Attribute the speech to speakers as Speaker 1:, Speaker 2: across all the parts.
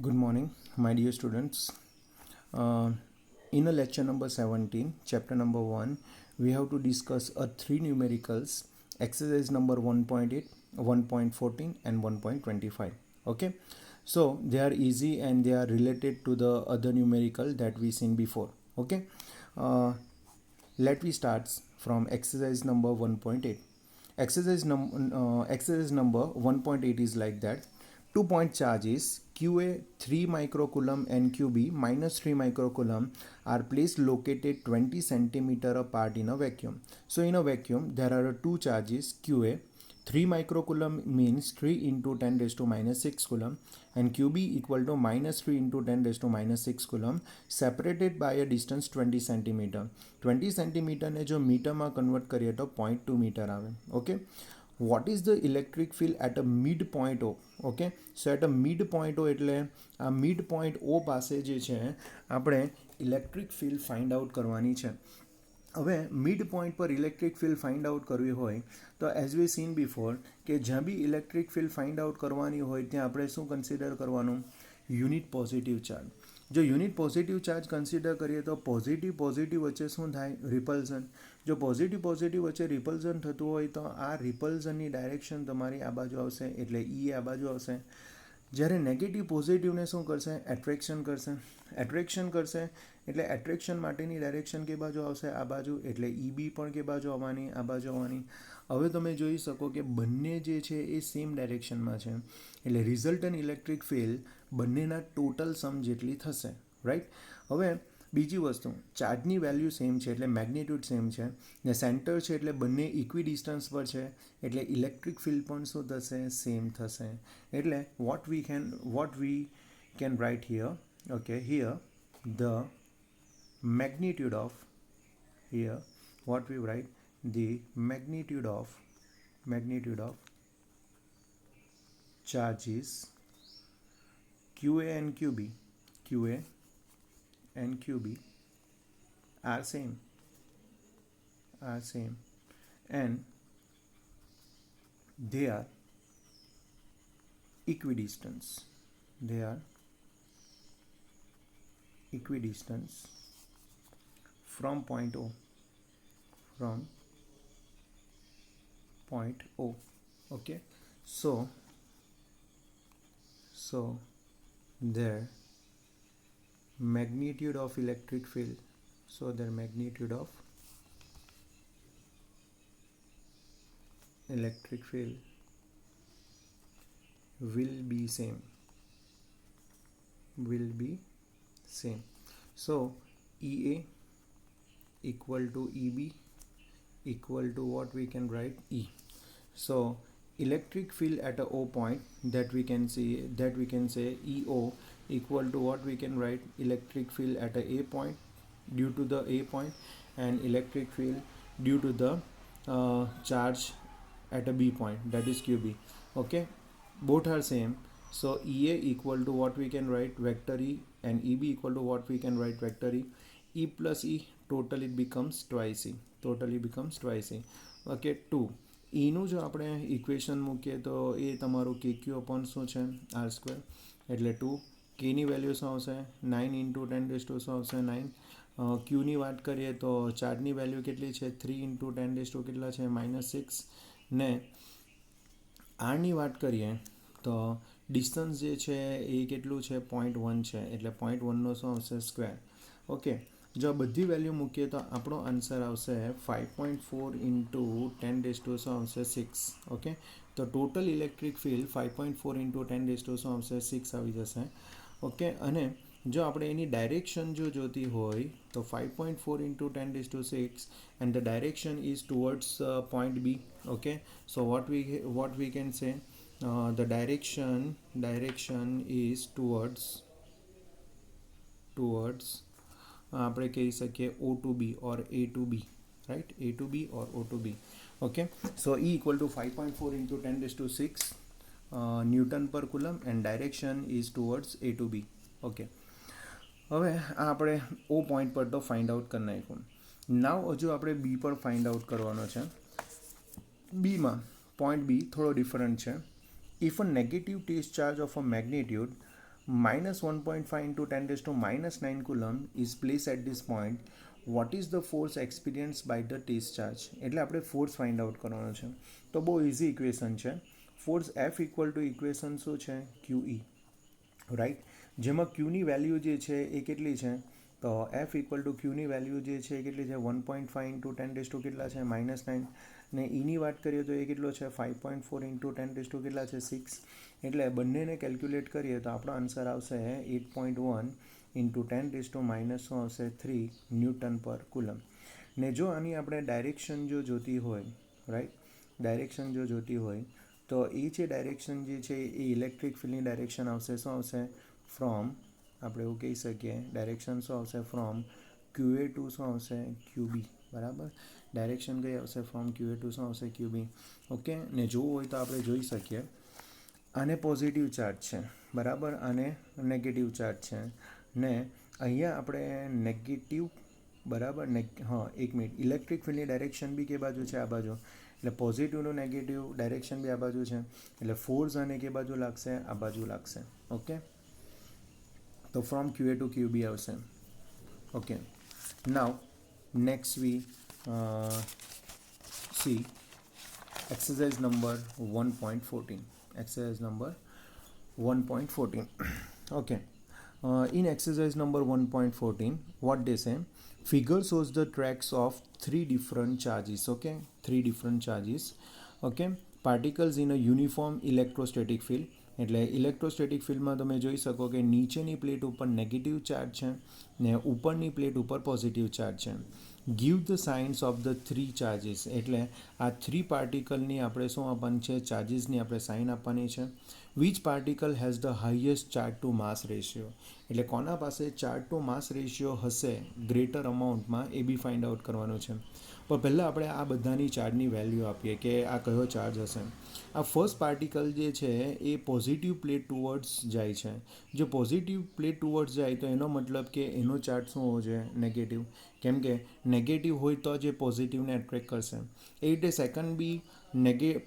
Speaker 1: Good morning, my dear students. Uh, in a lecture number 17, chapter number 1, we have to discuss three numericals, exercise number 1.8, 1.14, and 1.25. Okay, so they are easy and they are related to the other numerical that we seen before. Okay, uh, let me start from exercise number 1.8. Exercise number 1.8 is like that. 2-point charges QA 3 microcoulomb and QB minus 3 microcoulomb are placed located 20 centimeter apart in a vacuum. So in a vacuum there are two charges QA. 3 microcoulomb means 3 into 10 raised to minus 6 coulomb and QB equal to minus 3 into 10 raised to minus 6 coulomb separated by a distance 20 centimeter. 20 centimeter ने जो metre में convert करिए तो 0.2 metre आवे. Okay, what is the electric field at a midpoint O? Okay, so at a midpoint O એટલે આ mid point ઓ પાસે જે છે આપણે ઇલેક્ટ્રિક ફિલ્ડ ફાઇન્ડ આઉટ કરવાની છે. હવે મિડ પોઈન્ટ પર ઇલેક્ટ્રિક ફિલ્ડ ફાઇન્ડ આઉટ કરવી હોય તો એઝ વી સીન બિફોર કે જ્યાં બી ઇલેક્ટ્રિક ફિલ્ડ ફાઇન્ડ આઉટ કરવાની હોય ત્યાં આપણે શું કન્સિડર કરવાનું? Unit positive charge. જો યુનિટ પોઝિટિવ ચાર્જ કન્સિડર કરીએ તો પોઝિટિવ વચ્ચે શું થાય? રિપલ્ઝન. જો પોઝિટિવ વચ્ચે રિપલ્ઝન થતું હોય તો આ રિપલ્ઝનની ડાયરેક્શન તમારી આ બાજુ આવશે એટલે ઈ આ બાજુ આવશે. જ્યારે નેગેટિવ પોઝિટિવને શું કરશે? એટ્રેક્શન કરશે એટલે એટ્રેક્શન માટેની ડાયરેક્શન કે બાજુ આવશે? આ બાજુ. એટલે ઈ બી પણ કે બાજુ આવવાની? આ બાજુ આવવાની. હવે તમે જોઈ શકો કે બંને જે છે એ સેમ ડાયરેક્શનમાં છે એટલે રિઝલ્ટન્ટ ઇલેક્ટ્રિક ફિલ્ડ બંનેના ટોટલ સમ જેટલી થશે. રાઈટ. હવે બીજી વસ્તુ, ચાર્જની વેલ્યુ સેમ છે એટલે મેગ્નિટ્યુડ સેમ છે ને સેન્ટર છે એટલે બંને ઇક્વી ડિસ્ટન્સ પર છે એટલે ઇલેક્ટ્રિક ફિલ્ડ પણ શું થશે? સેમ થશે. એટલે what we can write here, okay, here the magnitude of, here what we write, the magnitude of charges QA and QB are same and they are equidistant from point O. Okay, so their magnitude of electric field, will be same. So EA equal to EB equal to what we can write? E. So electric field at a O point, that we can say EO equal to what we can write? Electric field at a point due to the A point and electric field due to the charge at a B point, that is QB. Okay, both are same. So EA equal to what we can write? Vector E, and EB equal to what we can write? Vector E. E plus E, totally becomes twice E. Okay, 2. એનું જો આપણે equation મૂકીએ તો એ તમારું KQ upon શું છે? R². એટલે 2. કેની વેલ્યુ શું આવશે? 9 into 10 raised to શું આવશે? 9. ક્યુની વાત કરીએ તો ચાર્જની વેલ્યુ કેટલી છે? 3 into 10 raised to કેટલા છે? -6. ને આરની વાત કરીએ તો ડિસ્ટન્સ જે છે એ કેટલું છે? 0.1 છે એટલે 0.1નો શું આવશે? સ્ક્વેર. ઓકે, જો આ બધી વેલ્યુ મૂકીએ તો આપણો આન્સર આવશે 5.4 into 10 raised to શું આવશે? 6. ઓકે, તો total electric field 5.4 into 10 raised to શું આવશે? 6 આવી જશે. ઓકે, અને જો આપણે એની ડાયરેક્શન જો જોતી હોય તો 5.4 into 10 raised to 6 and the direction is towards point B. Okay, so what we can say, the direction is towards આપણે કહી શકીએ O to B or A to B, right? A to B or O to B. Okay, so E equal to 5.4 into 10 raised to 6 Newton per coulomb and direction is towards A to B. Okay, હવે આ આપણે O point પર તો find out કરી નાખ્યું. નાવ હજુ આપણે B પર ફાઇન્ડ આઉટ કરવાનો છે. બીમાં પોઈન્ટ B થોડો ડિફરન્ટ છે. If a negative test charge of a magnitude minus 1.5 into 10 raised to minus 9 coulomb is placed at this point. What is the force experienced by the test charge? એટલે આપણે force find out કરવાનો છે. તો બહુ easy equation છે. Force F equal two equation શું છે? QE, right. જેમાં ક્યુની વેલ્યુ જે છે એ કેટલી છે? તો એફ ઇક્વલ ટુ ક્યુની વેલ્યુ જે છે એ કેટલી છે? 1.5 ઇન્ટુ 10 રેઝ ટુ કેટલા છે? -9. ને ઈની વાત કરીએ તો એ કેટલો છે? 5.4 ઇન્ટુ 10 રેઝ ટુ કેટલા છે? 6. એટલે બંનેને કેલ્ક્યુલેટ કરીએ તો આપણો આન્સર આવશે 8.1 ઇન્ટુ 10 રેઝ ટુ માઇનસ શું આવશે? 3 ન્યૂટન પર કુલમ. ને જો આની આપણે ડાયરેક્શન જો જોતી હોય, રાઈટ, ડાયરેક્શન જો જોતી હોય તો એ જે ડાયરેક્શન જે છે એ ઇલેક્ટ્રિક ફિલ્ડની ડાયરેક્શન આવશે. શું આવશે? ફ્રોમ, આપણે એવું કહી શકીએ, ડાયરેક્શન શું આવશે? ફ્રોમ QA ટુ શું આવશે? QB. બરાબર. ડાયરેક્શન કઈ આવશે? ફ્રોમ QA ટુ શું આવશે? QB. ઓકે. ને જોવું હોય તો આપણે જોઈ શકીએ, આને પોઝિટિવ ચાર્જ છે, બરાબર, આને નેગેટિવ ચાર્જ છે. ને અહીંયા આપણે નેગેટિવ, બરાબર, એક મિનિટ, ઇલેક્ટ્રિક ફિલ્ડની ડાયરેક્શન બી કે બાજુ છે? આ બાજુ. એટલે પોઝિટિવનું નેગેટિવ ડાયરેક્શન બી આ બાજુ છે. એટલે ફોર્સ આને કે બાજુ લાગશે? આ બાજુ લાગશે. ઓકે. તો ફ્રોમ QA ટુ QB આવશે. Okay. Now next we C exercise number 1.14. Exercise number 1.14. Okay. In exercise number 1.14, what they say? Figure shows the tracks of three different charges. Okay, three different charges. Okay, particles in a uniform electrostatic field. એટલે electrostatic ફિલ્ડમાં તમે જોઈ શકો કે નીચેની plate ઉપર negative charge છે ને ઉપરની પ્લેટ ઉપર પોઝિટિવ ચાર્જ છે. Give the science of the three charges. એટલે આ થ્રી પાર્ટિકલની આપણે શું આપવાની છે? ચાર્જીસની આપણે સાઇન આપવાની છે. Which particle has the highest charge to mass ratio. એટલે કોના પાસે ચાર્જ ટુ માસ રેશિયો હશે ગ્રેટર અમાઉન્ટમાં, એ બી ફાઇન્ડ આઉટ કરવાનું છે. પણ પહેલાં આપણે આ બધાની ચાર્જની વેલ્યુ આપીએ કે આ કયો ચાર્જ હશે. આ ફર્સ્ટ પાર્ટિકલ જે છે એ પોઝિટિવ પ્લેટ ટુવર્ડ્સ જાય છે. જો પોઝિટિવ પ્લેટ ટુવર્ડ્સ જાય તો એનો મતલબ કે એનો ચાર્જ શું હોવો જોઈએ? નેગેટિવ. કેમ કે નેગેટિવ હોય તો જ એ પોઝિટિવને એટ્રેક્ટ કરશે. એ રીતે second B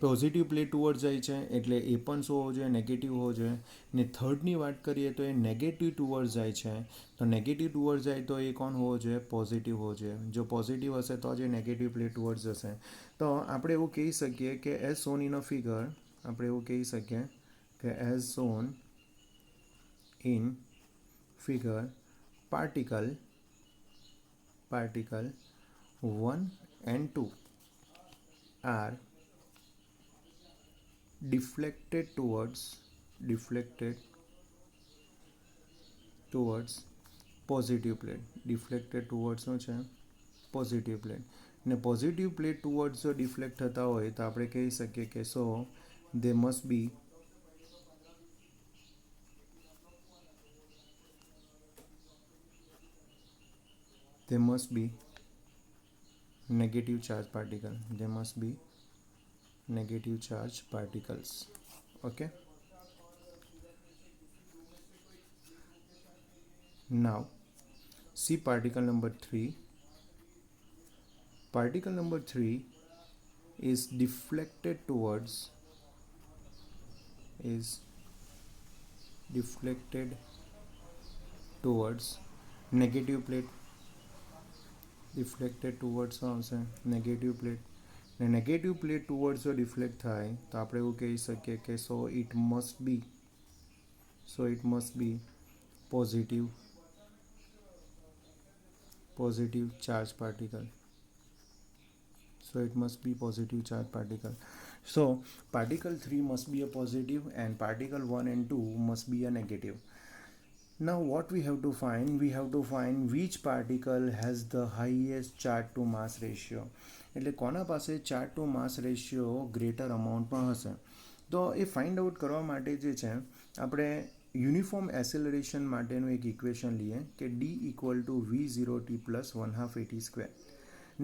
Speaker 1: positive plate towards જાય છે એટલે એ પણ શું હોવો જોઈએ? નેગેટિવ હોવો જોઈએ. ને થર્ડની વાત કરીએ તો એ નેગેટિવ ટુવર્ડ્સ જાય છે. તો નેગેટિવ ટુવર્ડ્સ જાય તો એ કોણ હોવો જોઈએ? પોઝિટિવ હોવો જોઈએ. જો પોઝિટિવ હશે તો જ એ નેગેટિવ પ્લેટ ટુવર્ડ્સ જશે. તો આપણે એવું કહી શકીએ કે as shown in a figure, આપણે એવું કહી શકીએ કે as shown in figure, particle 1 and 2 are deflected towards positive plate. Deflected towards શું છે? Positive plate. ને પોઝિટિવ પ્લેટ ટુવર્ડ્સ જો ડિફ્લેક્ટ થતા હોય તો આપણે કહી શકીએ કે so they must be negative charge particle. There must be negative charge particles. Okay. Now see particle number 3. Particle number 3 is deflected towards negative plate. Deflected towards negative plate. ને negative plate towards જો deflect થાય તો આપણે એવું કહી શકીએ કે so it must be positive charge particle. So it must be positive charge particle. So particle 3 must be a positive and particle 1 and 2 must be a negative. Now what we have to find? We have to find which particle has the highest charge to mass ratio. એટલે કોના પાસે charge to mass ratio greater અમાઉન્ટમાં હશે. તો એ find out કરવા માટે જે છે આપણે યુનિફોર્મ એસેલરેશન માટેનું એક ઇક્વેશન લઈએ કે D equal to V0t plus 1/2 AT².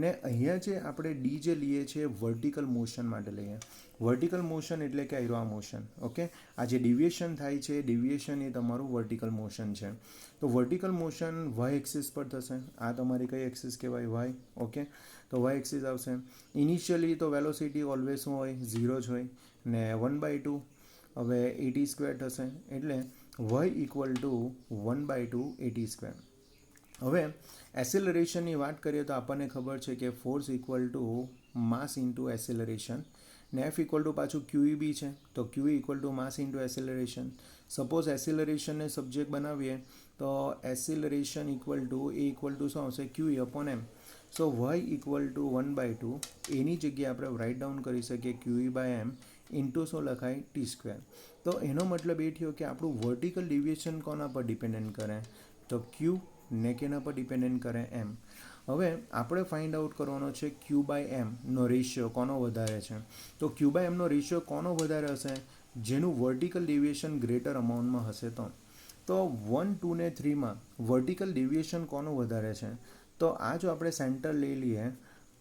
Speaker 1: ને અહીંયા જે આપણે ડી જે લઈએ છીએ વર્ટિકલ મોશન માટે લઈએ. વર્ટિકલ મોશન એટલે કે આયરો આ મોશન. ઓકે. આ જે ડિવિએશન થાય છે ડિવિએશન એ તમારું વર્ટિકલ મોશન છે. તો વર્ટિકલ મોશન વાય એક્સિસ પર થશે. આ તમારી કઈ એક્સિસ કહેવાય? વાય. ઓકે. તો વાય એક્સિસ આવશે. ઇનિશિયલી તો વેલોસિટી ઓલવેઝ શું હોય? 0 જ હોય. ને 1/2 હવે AT² થશે. એટલે y equal to 1/2 AT square. હવે એસેલરેશનની વાત કરીએ તો આપણને ખબર છે કે force equal to mass into acceleration, ને એફ ઇક્વલ ટુ પાછું ક્યુઈ બી છે, તો q E equal to mass into acceleration. Suppose એસેલરેશનને સબ્જેક્ટ બનાવીએ તો acceleration equal to a equal to શું આવશે, q E upon m. So y equal to 1/2, એની જગ્યાએ આપણે રાઇટ ડાઉન કરી શકીએ ક્યુઈ બાય એમ ઇન્ટુ શું લખાય, ટી સ્ક્વેર. તો એનો મતલબ એ થયો કે આપણું વર્ટિકલ ડિવિએશન કોના પર ડિપેન્ડન્ટ કરે, તો ક્યુ ને કેના પર ડિપેન્ડન્ટ કરે, એમ. હવે આપણે ફાઇન્ડ આઉટ કરવાનો છે ક્યુ બાય એમનો રેશિયો કોનો વધારે છે. તો ક્યુ બાય એમનો રેશિયો કોનો વધારે હશે, જેનું વર્ટિકલ ડિવિએશન ગ્રેટર અમાઉન્ટમાં હશે તો 1, 2 ને 3માં વર્ટિકલ ડિવિએશન કોનો વધારે છે. તો આ જો આપણે સેન્ટર લઈ લઈએ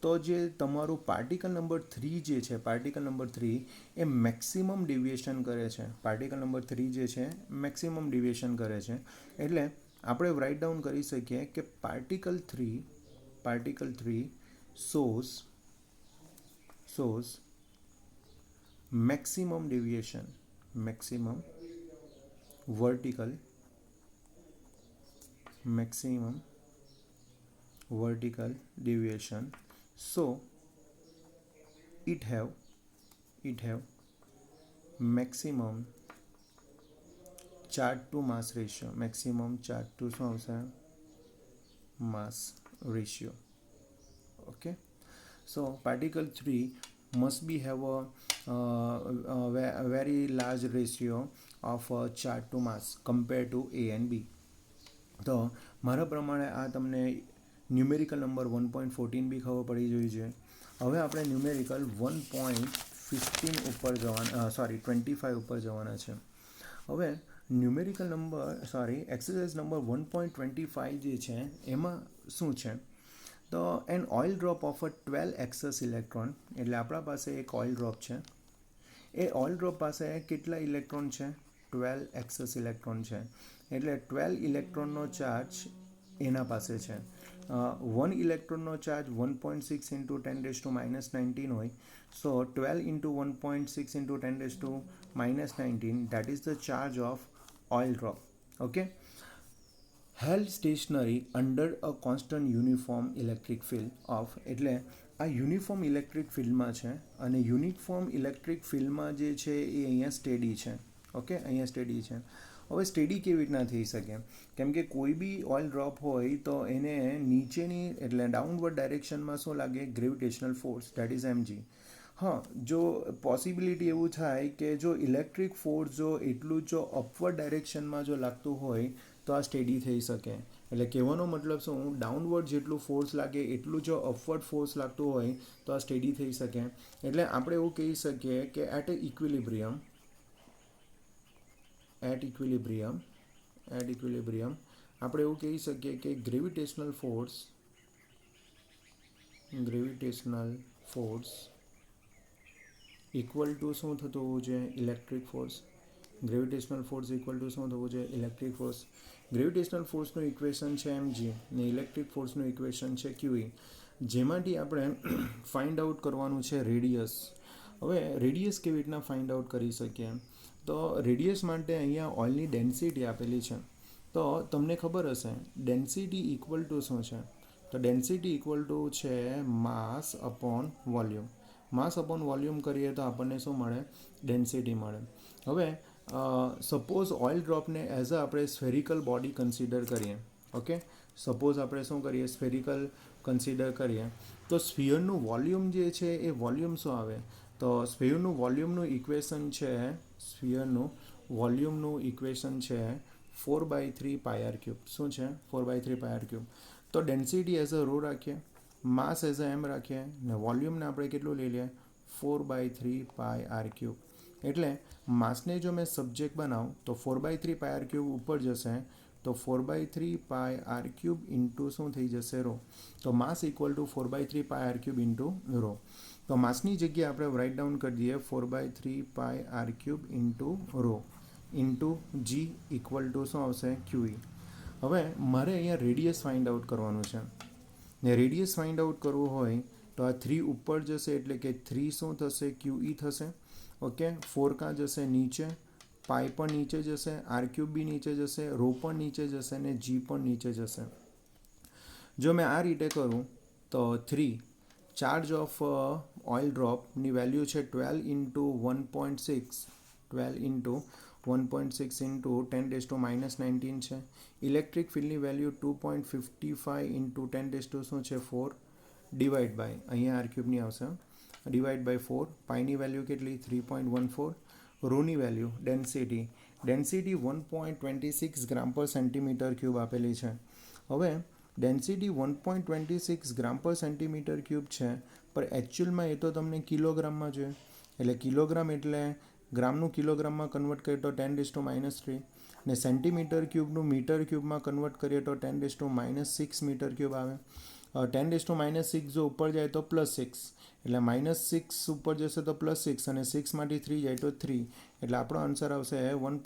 Speaker 1: તો જે તમારું પાર્ટિકલ નંબર 3 જે છે, પાર્ટિકલ નંબર 3 એ મેક્સિમમ ડિવિએશન કરે છે. પાર્ટિકલ નંબર 3 જે છે મેક્સિમમ ડિવિએશન કરે છે. એટલે આપણે રાઇટ ડાઉન કરી શકીએ કે particle 3 shows maximum deviation, maximum vertical deviation. So it have maximum charge to mass ratio, maximum charge to mass ratio. Okay, so particle 3 must be have a very large ratio of charge to mass compared to A and B. તો મારા પ્રમાણે આ તમને numerical number 1.14 બી ખબર પડી જોઈ છે. હવે આપણે ન્યુમેરિકલ 1.15 ઉપર જવાના, 25 ઉપર જવાના છે. હવે ન્યુમેરિકલ નંબર એક્સરસાઇઝ નંબર 1.25 જે છે એમાં શું છે, તો an oil drop of a 12 excess electron, એટલે આપણા પાસે એક ઓઇલ ડ્રોપ છે. એ ઓઇલ ડ્રોપ પાસે કેટલા ઇલેક્ટ્રોન છે, 12 એક્સસ ઇલેક્ટ્રોન છે. એટલે 12 ઇલેક્ટ્રોનનો ચાર્જ એના પાસે છે. 1 ઇલેક્ટ્રોનનો ચાર્જ 1.6 ઇન્ટુ 10⁻⁻19 હોય. So 12 into 1.6 into 10⁻⁻19 that is the charge of oil drop. Okay, held stationary under a constant uniform electric field of, એટલે આ યુનિફોર્મ ઇલેક્ટ્રિક ફિલ્ડમાં છે અને યુનિફોર્મ ઇલેક્ટ્રિક ફિલ્ડમાં જે છે એ અહીંયા સ્ટેડી છે. ઓકે, અહીંયા સ્ટેડી છે. હવે સ્ટેડી કેવી રીતના થઈ શકે, કેમ કે કોઈ બી ઓઇલ ડ્રોપ હોય તો એને નીચેની એટલે ડાઉનવર્ડ ડાયરેક્શનમાં શું લાગે, gravitational force, that is mg. હા, જો પોસિબિલિટી એવું થાય કે જો ઇલેક્ટ્રિક ફોર્સ જો એટલું જો અપવર્ડ ડાયરેક્શનમાં જો લાગતું હોય તો આ સ્ટેડી થઈ શકે. એટલે કહેવાનો મતલબ શું, ડાઉનવર્ડ જેટલું ફોર્સ લાગે એટલું જો અપવર્ડ ફોર્સ લાગતું હોય તો આ સ્ટેડી થઈ શકે. એટલે આપણે એવું કહી શકીએ કે એટ ઇક્વિલિબ્રિયમ આપણે એવું કહી શકીએ કે ગ્રેવિટેશનલ ફોર્સ ઇક્વલ ટુ શું થતું હોવું જોઈએ, electric force. Gravitational force equal to શું થવું જોઈએ, ઇલેક્ટ્રિક ફોર્સ. ગ્રેવિટેશનલ ફોર્સનું ઇક્વેશન છે mg ને ઇલેક્ટ્રિક ફોર્સનું ઇક્વેશન છે QE, જેમાંથી આપણે ફાઇન્ડ આઉટ કરવાનું છે રેડિયસ. હવે રેડિયસ કેવી રીતના ફાઇન્ડ આઉટ કરી શકીએ, તો રેડિયસ માટે અહીંયા ઓઇલની ડેન્સિટી આપેલી છે. તો તમને ખબર હશે ડેન્સિટી ઇક્વલ ટુ શું છે, તો ડેન્સિટી ઇક્વલ ટુ છે માસ અપોન વોલ્યુમ. માસ અપોન વોલ્યુમ કરીએ તો આપણને શું મળે, ડેન્સિટી મળે. હવે સપોઝ ઓઇલ ડ્રોપને એઝ અ આપણે સ્ફેરિકલ બોડી કન્સિડર કરીએ. ઓકે, સપોઝ આપણે શું કરીએ, સ્ફેરિકલ કન્સિડર કરીએ તો સ્ફિયરનું વોલ્યુમ જે છે એ વોલ્યુમ શું આવે, તો સ્ફિયરનું વોલ્યુમનું ઇક્વેશન છે 4/3 πr³. શું છે, 4/3 πr³. તો ડેન્સિટી એઝ અ રો રાખીએ, માસ એઝ અ એમ રાખીએ ને વોલ્યુમને આપણે કેટલું લઈ લઈએ, 4/3 πr³. એટલે માસને જો મેં સબ્જેક્ટ બનાવું તો 4/3 πr³ ઉપર જશે તો 4/3 πr³ ઇન્ટુ શું થઈ જશે, રો. તો mass equal to 4/3 πr³ into rho. તો માસની જગ્યાએ આપણે રાઇટ ડાઉન કરી દઈએ 4/3 πr³ into rho into g equal to શું આવશે, QE. હવે મારે અહીંયા રેડિયસ ફાઇન્ડ આઉટ કરવાનું છે ને રેડિયસ ફાઇન્ડ આઉટ કરવું હોય તો આ 3 ઉપર જશે એટલે કે 3 શું થશે, QE થશે. ઓકે, 4 કાં જશે નીચે પાઈ પણ નીચે જશે, આર ક્યુબ બી નીચે જશે, રો પણ નીચે જશે અને જી પણ નીચે જશે. જો મેં આ રીતે કરું તો 3 ચાર્જ ઓફ ઓઇલ ડ્રોપની વેલ્યુ છે 12 ઇન્ટુ 1.6, 12 ઇન્ટુ 1.6 ઇન્ટુ 10⁻⁻19 છે. ઇલેક્ટ્રિક ફિલ્ડની વેલ્યુ 2.55 ઇન્ટુ 10 શું છે 4 ડિવાઈડ બાય, અહીંયા આર ક્યુબની આવશે, ડિવાઈડ બાય 4. પાઈની વેલ્યુ કેટલી 3.14. રોની વેલ્યુ ડેન્સિટી 1.26 ગ્રામ પર સેન્ટીમીટર ક્યુબ આપેલી છે. હવે ડેન્સિટી 1.26 ગ્રામ પર સેન્ટીમીટર ક્યુબ છે, પણ એકચ્યુઅલમાં એ તો તમને કિલોગ્રામમાં જોઈએ, એટલે કિલોગ્રામ એટલે ગ્રામનું કિલોગ્રામમાં કન્વર્ટ કરીએ તો 10⁻³ ને સેન્ટીમીટર ક્યુબનું મીટર ક્યુબમાં કન્વર્ટ કરીએ તો 10⁻6 મીટર ક્યુબ આવે. 10⁻6 જો ઉપર જાય તો +6, એટલે -6 ઉપર જશે તો +6 અને 6માંથી 3 જાય તો 3, એટલે આપણો આન્સર આવશે 1.